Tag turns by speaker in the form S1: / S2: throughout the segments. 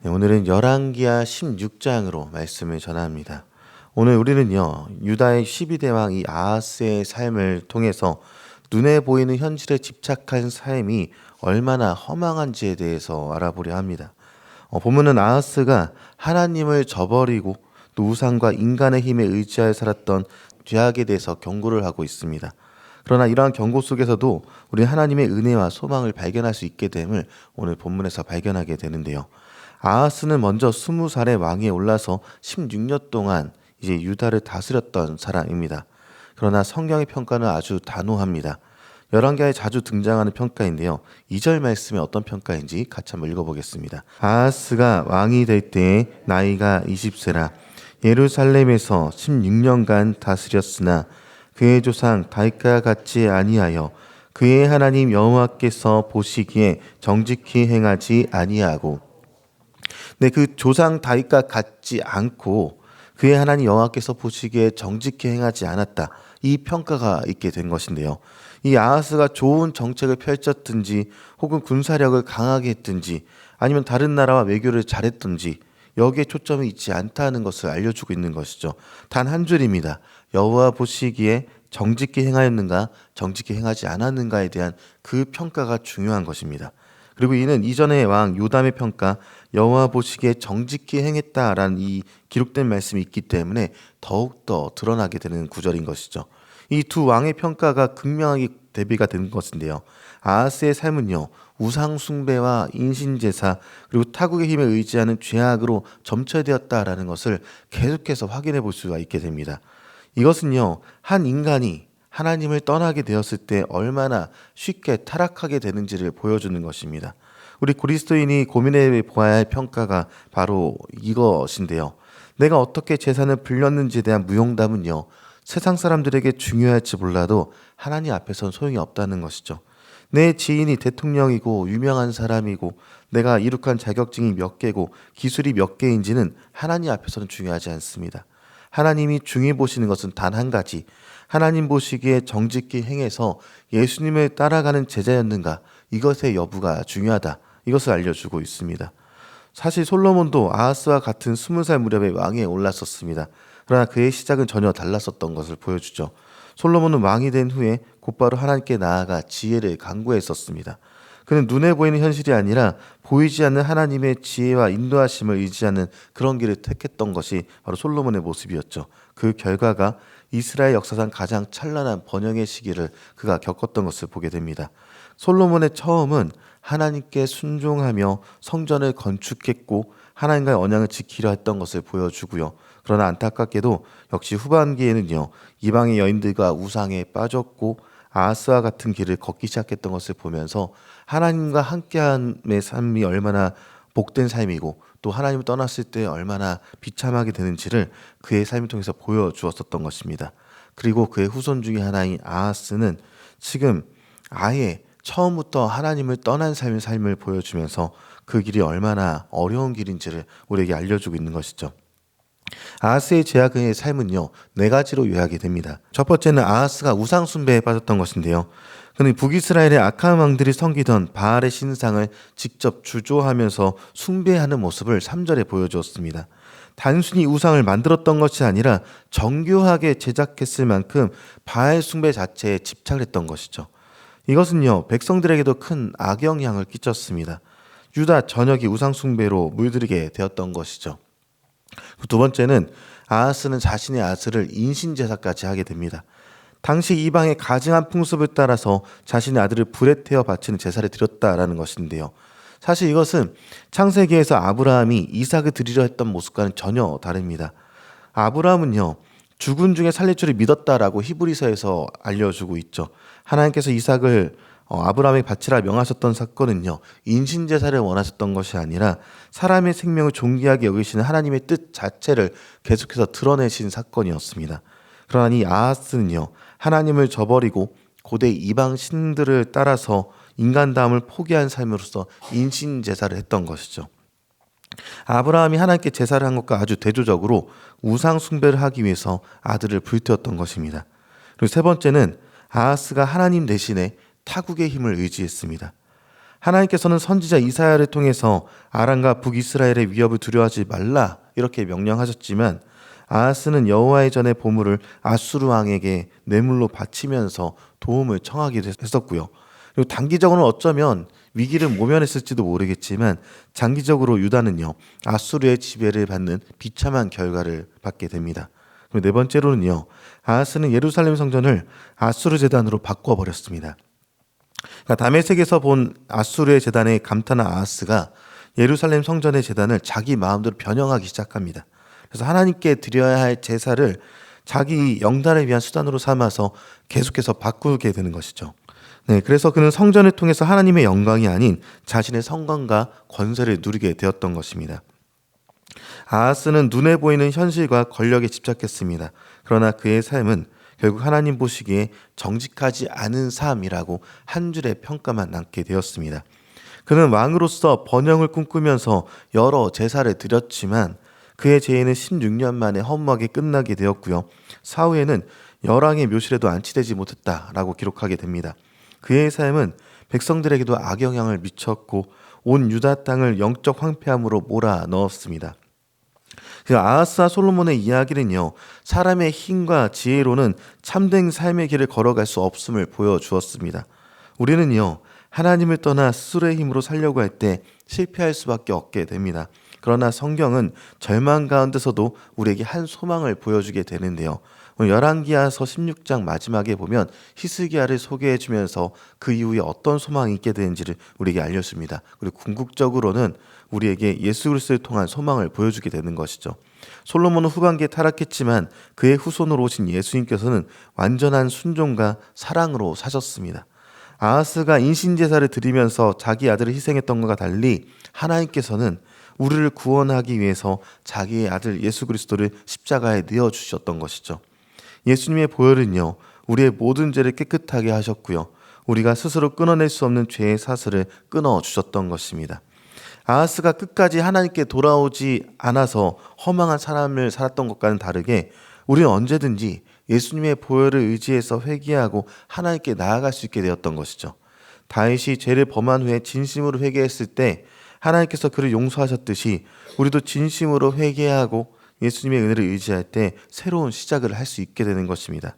S1: 네, 오늘은 열왕기하 16장으로 말씀을 전합니다. 오늘 우리는요, 유다의 12대 왕 이 아하스의 삶을 통해서 눈에 보이는 현실에 집착한 삶이 얼마나 허망한지에 대해서 알아보려 합니다. 본문은 아하스가 하나님을 저버리고 또 우상과 인간의 힘에 의지하여 살았던 죄악에 대해서 경고를 하고 있습니다. 그러나 이러한 경고 속에서도 우리는 하나님의 은혜와 소망을 발견할 수 있게 됨을 오늘 본문에서 발견하게 되는데요. 아하스는 먼저 20살의 왕위에 올라서 16년 동안 이제 유다를 다스렸던 사람입니다. 그러나 성경의 평가는 아주 단호합니다. 열왕기하에 자주 등장하는 평가인데요. 2절 말씀에 어떤 평가인지 같이 한번 읽어보겠습니다. 아하스가 왕이 될 때에 나이가 20세라 예루살렘에서 16년간 다스렸으나 그의 조상 다윗과 같이 아니하여 그의 하나님 여호와께서 보시기에 정직히 행하지 아니하고, 네, 그 조상 다윗과 같지 않고 그의 하나님 여호와께서 보시기에 정직히 행하지 않았다. 이 평가가 있게 된 것인데요. 이 아하스가 좋은 정책을 펼쳤든지 혹은 군사력을 강하게 했든지 아니면 다른 나라와 외교를 잘했든지 여기에 초점이 있지 않다는 것을 알려주고 있는 것이죠. 단 한 줄입니다. 여호와 보시기에 정직히 행하였는가 정직히 행하지 않았는가에 대한 그 평가가 중요한 것입니다. 그리고 이는 이전의 왕 요담의 평가 여호와 보시기에 정직히 행했다라는 이 기록된 말씀이 있기 때문에 더욱더 드러나게 되는 구절인 것이죠. 이 두 왕의 평가가 극명하게 대비가 된 것인데요. 아하스의 삶은요, 우상 숭배와 인신제사 그리고 타국의 힘에 의지하는 죄악으로 점철되었다라는 것을 계속해서 확인해 볼 수가 있게 됩니다. 이것은요, 한 인간이 하나님을 떠나게 되었을 때 얼마나 쉽게 타락하게 되는지를 보여주는 것입니다. 우리 그리스도인이 고민해 보아야 할 평가가 바로 이것인데요. 내가 어떻게 재산을 불렸는지에 대한 무용담은요, 세상 사람들에게 중요할지 몰라도 하나님 앞에선 소용이 없다는 것이죠. 내 지인이 대통령이고 유명한 사람이고 내가 이룩한 자격증이 몇 개고 기술이 몇 개인지는 하나님 앞에서는 중요하지 않습니다. 하나님이 중요히 보시는 것은 단 한 가지, 하나님 보시기에 정직히 행해서 예수님을 따라가는 제자였는가, 이것의 여부가 중요하다. 이것을 알려주고 있습니다. 사실 솔로몬도 아하스와 같은 20살 무렵에 왕위에 올랐었습니다. 그러나 그의 시작은 전혀 달랐었던 것을 보여주죠. 솔로몬은 왕이 된 후에 곧바로 하나님께 나아가 지혜를 간구했었습니다. 그는 눈에 보이는 현실이 아니라 보이지 않는 하나님의 지혜와 인도하심을 의지하는 그런 길을 택했던 것이 바로 솔로몬의 모습이었죠. 그 결과가 이스라엘 역사상 가장 찬란한 번영의 시기를 그가 겪었던 것을 보게 됩니다. 솔로몬의 처음은 하나님께 순종하며 성전을 건축했고 하나님과의 언약을 지키려 했던 것을 보여주고요. 그러나 안타깝게도 역시 후반기에는요, 이방의 여인들과 우상에 빠졌고 아하스와 같은 길을 걷기 시작했던 것을 보면서 하나님과 함께함의 삶이 얼마나 복된 삶이고 또 하나님을 떠났을 때 얼마나 비참하게 되는지를 그의 삶을 통해서 보여주었었던 것입니다. 그리고 그의 후손 중에 하나인 아하스는 지금 아예 처음부터 하나님을 떠난 삶을 보여주면서 그 길이 얼마나 어려운 길인지를 우리에게 알려주고 있는 것이죠. 아하스의 죄악의 삶은요, 4가지로 요약이 됩니다. 첫 번째는 아하스가 우상 숭배에 빠졌던 것인데요. 그는 북이스라엘의 악한 왕들이 섬기던 바알의 신상을 직접 주조하면서 숭배하는 모습을 3절에 보여주었습니다. 단순히 우상을 만들었던 것이 아니라 정교하게 제작했을 만큼 바알 숭배 자체에 집착을 했던 것이죠. 이것은요, 백성들에게도 큰 악영향을 끼쳤습니다. 유다 전역이 우상 숭배로 물들이게 되었던 것이죠. 두 번째는 아하스는 자신의 아들을 인신제사까지 하게 됩니다. 당시 이방의 가증한 풍습을 따라서 자신의 아들을 불에 태워 바치는 제사를 드렸다라는 것인데요. 사실 이것은 창세기에서 아브라함이 이삭을 드리려 했던 모습과는 전혀 다릅니다. 아브라함은요, 죽은 중에 살릴 줄을 믿었다라고 히브리서에서 알려주고 있죠. 하나님께서 이삭을 아브라함에게 바치라 명하셨던 사건은요, 인신제사를 원하셨던 것이 아니라 사람의 생명을 존귀하게 여기시는 하나님의 뜻 자체를 계속해서 드러내신 사건이었습니다. 그러나 이 아하스는요, 하나님을 저버리고 고대 이방 신들을 따라서 인간다움을 포기한 삶으로서 인신제사를 했던 것이죠. 아브라함이 하나님께 제사를 한 것과 아주 대조적으로 우상 숭배를 하기 위해서 아들을 불태웠던 것입니다. 그리고 세 번째는 아하스가 하나님 대신에 타국의 힘을 의지했습니다. 하나님께서는 선지자 이사야를 통해서 아람과 북이스라엘의 위협을 두려워하지 말라 이렇게 명령하셨지만 아하스는 여호와의 전의 보물을 아수르 왕에게 뇌물로 바치면서 도움을 청하기도 했었고요. 그리고 단기적으로는 어쩌면 위기를 모면했을지도 모르겠지만 장기적으로 유다는요 아수르의 지배를 받는 비참한 결과를 받게 됩니다. 그리고 네 번째로는요 아하스는 예루살렘 성전을 아수르 제단으로 바꿔버렸습니다. 그러니까 다메섹에서 본 아수르의 제단에 감탄한 아하스가 예루살렘 성전의 제단을 자기 마음대로 변형하기 시작합니다. 그래서 하나님께 드려야 할 제사를 자기 영달을 위한 수단으로 삼아서 계속해서 바꾸게 되는 것이죠. 네, 그래서 그는 성전을 통해서 하나님의 영광이 아닌 자신의 성광과 권세를 누리게 되었던 것입니다. 아하스는 눈에 보이는 현실과 권력에 집착했습니다. 그러나 그의 삶은 결국 하나님 보시기에 정직하지 않은 삶이라고 한 줄의 평가만 남게 되었습니다. 그는 왕으로서 번영을 꿈꾸면서 여러 제사를 드렸지만 그의 죄는 16년 만에 허무하게 끝나게 되었고요. 사후에는 열왕의 묘실에도 안치되지 못했다라고 기록하게 됩니다. 그의 삶은 백성들에게도 악영향을 미쳤고 온 유다 땅을 영적 황폐함으로 몰아 넣었습니다. 아하스와 솔로몬의 이야기는요, 사람의 힘과 지혜로는 참된 삶의 길을 걸어갈 수 없음을 보여주었습니다. 우리는요, 하나님을 떠나 스스로의 힘으로 살려고 할 때 실패할 수밖에 없게 됩니다. 그러나 성경은 절망 가운데서도 우리에게 한 소망을 보여주게 되는데요. 열왕기하서 16장 마지막에 보면 히스기야를 소개해 주면서 그 이후에 어떤 소망이 있게 되는지를 우리에게 알려줍니다. 그리고 궁극적으로는 우리에게 예수 그리스도를 통한 소망을 보여주게 되는 것이죠. 솔로몬은 후반기에 타락했지만 그의 후손으로 오신 예수님께서는 완전한 순종과 사랑으로 사셨습니다. 아하스가 인신제사를 드리면서 자기 아들을 희생했던 것과 달리 하나님께서는 우리를 구원하기 위해서 자기의 아들 예수 그리스도를 십자가에 내어주셨던 것이죠. 예수님의 보혈은요, 우리의 모든 죄를 깨끗하게 하셨고요. 우리가 스스로 끊어낼 수 없는 죄의 사슬을 끊어주셨던 것입니다. 아하스가 끝까지 하나님께 돌아오지 않아서 허망한 삶을 살았던 것과는 다르게 우리는 언제든지 예수님의 보혈을 의지해서 회개하고 하나님께 나아갈 수 있게 되었던 것이죠. 다윗이 죄를 범한 후에 진심으로 회개했을 때 하나님께서 그를 용서하셨듯이 우리도 진심으로 회개하고 예수님의 은혜를 의지할 때 새로운 시작을 할 수 있게 되는 것입니다.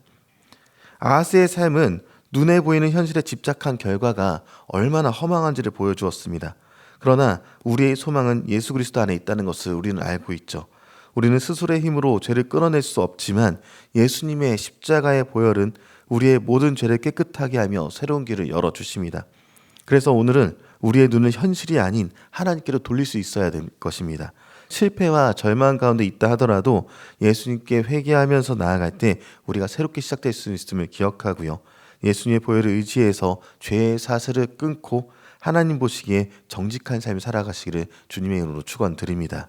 S1: 아하스의 삶은 눈에 보이는 현실에 집착한 결과가 얼마나 허망한지를 보여주었습니다. 그러나 우리의 소망은 예수 그리스도 안에 있다는 것을 우리는 알고 있죠. 우리는 스스로의 힘으로 죄를 끊어낼 수 없지만 예수님의 십자가의 보혈은 우리의 모든 죄를 깨끗하게 하며 새로운 길을 열어주십니다. 그래서 오늘은 우리의 눈을 현실이 아닌 하나님께로 돌릴 수 있어야 될 것입니다. 실패와 절망 가운데 있다 하더라도 예수님께 회개하면서 나아갈 때 우리가 새롭게 시작될 수 있음을 기억하고요. 예수님의 보혈을 의지해서 죄의 사슬을 끊고 하나님 보시기에 정직한 삶을 살아가시기를 주님의 이름으로 축원드립니다.